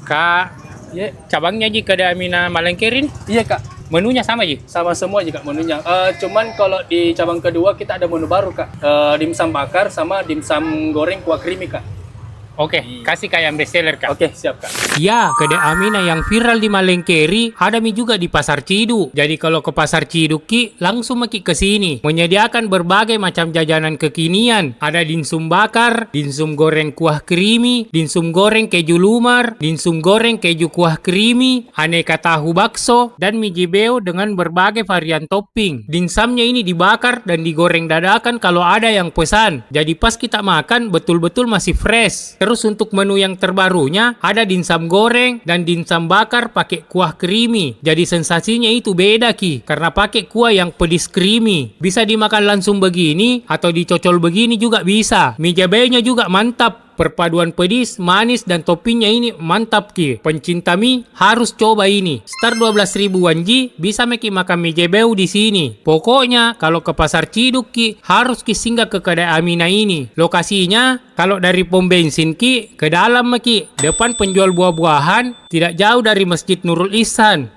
Kak, Ya, cabangnya Ji Kedai Amina Malengkerin, iya Kak, menunya sama Ji? sama semua juga menunya. Cuman kalau di cabang kedua kita ada menu baru Kak, dimsum bakar sama dimsum goreng kuah krimi Kak. Oke, kasih kayak yang bestseller Kak. Oke, siap Kak. Ya, Kedai Amina yang viral di Malengkeri ada mi juga di Pasar Ciduk. Jadi kalau ke Pasar Ciduk Ki, langsung maki ke sini. Menyediakan berbagai macam jajanan kekinian. Ada dimsum bakar, dimsum goreng kuah krimi, dimsum goreng keju lumar, dimsum goreng keju kuah krimi, aneka tahu bakso, dan mie jebeo dengan berbagai varian topping. Dimsumnya ini dibakar dan digoreng dadakan kalau ada yang pesan. Jadi pas kita makan betul-betul masih fresh. Terus untuk menu yang terbarunya ada dimsum goreng dan dimsum bakar pakai kuah krimi. Jadi sensasinya itu beda Ki, karena pakai kuah yang pedis krimi. Bisa dimakan langsung begini atau dicocol begini juga bisa. Mie jebenya juga mantap. Perpaduan pedis, manis, dan toppingnya ini mantap Ki. Pencinta mie harus coba ini. Start 12 ribuan Ji, bisa Meki makan mie jebeu di sini. Pokoknya kalau ke Pasar Ciduk Ki, harus Ki singgah ke Kedai Amina ini. Lokasinya kalau dari pom bensin Ki, ke dalam Meki, depan penjual buah-buahan, tidak jauh dari Masjid Nurul Ihsan.